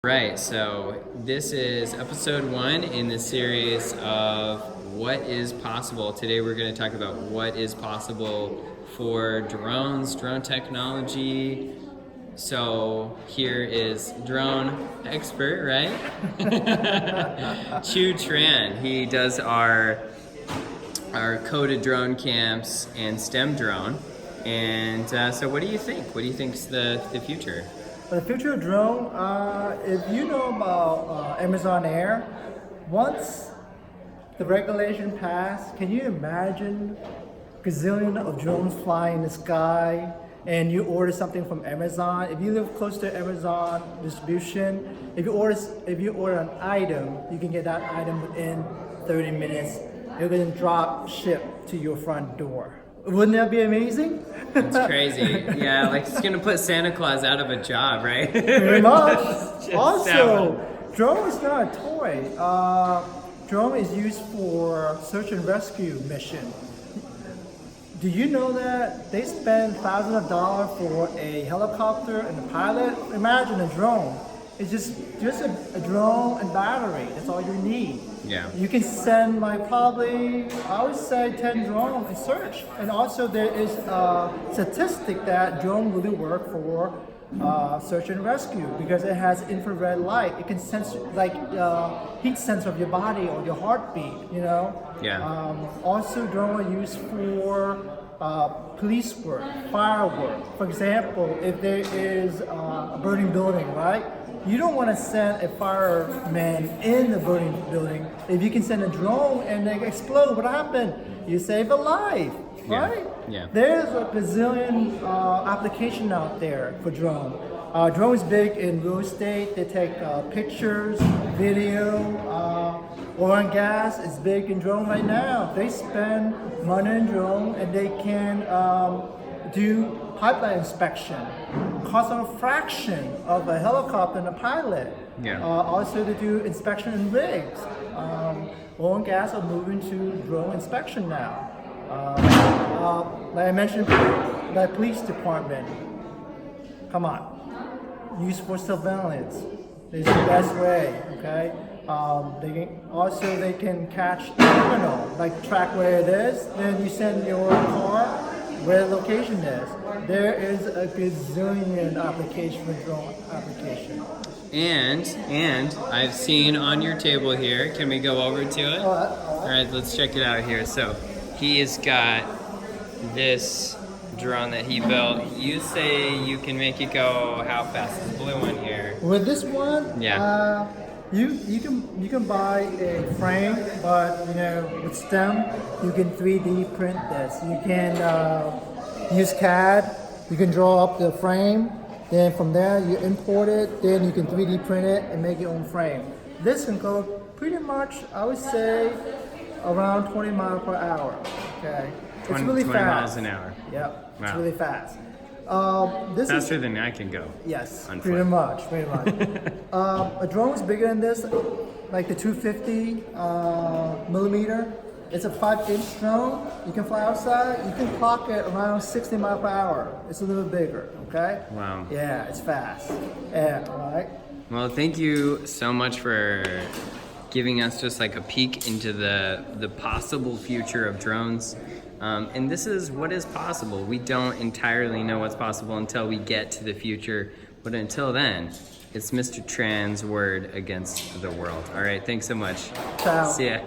Right, so this is episode 1 in the series of what is possible. Today we're going to talk about what is possible for drones, drone technology. So here is drone expert, right? Chieu Tran. He does our coded drone camps and STEM drone. And so what do you think? What do you think's the future? The future of drone, if you know about Amazon Air, once the regulation passed, can you imagine gazillion of drones flying in the sky and you order something from Amazon? If you live close to Amazon distribution, if you order an item, you can get that item within 30 minutes. It's going to drop ship to your front door. Wouldn't that be amazing? It's crazy. Yeah, like it's gonna put Santa Claus out of a job, right? Very much. Also, drone is not a toy. Drone is used for search and rescue mission. Do you know that they spend thousands of dollars for a helicopter and a pilot? Imagine a drone. It's just a drone and battery. That's all you need. Yeah. You can send probably, I would say 10 drones and search. And also there is a statistic that drone really work for search and rescue because it has infrared light. It can sense like heat sense of your body or your heartbeat, you know? Yeah. Also drone are used for police work, fire work. For example, if there is a burning building, right? You don't want to send a fireman in the burning building. If you can send a drone and they explode, what happened? You save a life, right? Yeah. There's a bazillion application out there for drone. Drone is big in real estate. They take pictures, video. Oil and gas is big in drone right now. They spend money in drone and they can do pipeline inspection. Cost a fraction of a helicopter and a pilot. Yeah. Also to do inspection in rigs. Oil and gas are moving to drone inspection now. Like I mentioned, the police department. Come on. Used for surveillance. This is the best way, okay? They can catch a criminal, like track where it is, then you send your car where the location is. There is a gazillion application for drone application. And I've seen on your table here, can we go over to it? All right, let's check it out here. So he has got this drone that he built. You say you can make it go how fast? The blue one here. With this one, yeah. You can buy a frame, but with STEM, you can 3D print this. You can use CAD. You can draw up the frame. Then from there, you import it. Then you can 3D print it and make your own frame. This can go pretty much, I would say, around 20 miles per hour. Okay, it's really 20 fast. miles an hour. Yep, Wow. it's really fast. Faster than I can go. Yes, on pretty foot. much. A drone is bigger than this, like the 250 millimeter. It's a 5-inch drone. You can fly outside. You can clock it around 60 miles per hour. It's a little bigger, okay? Wow. Yeah, it's fast. Yeah, all right. Well, thank you so much for giving us just like a peek into the possible future of drones. And this is what is possible. We don't entirely know what's possible until we get to the future. But until then, it's Mr. Tran's word against the world. All right, thanks so much. Ciao. See ya.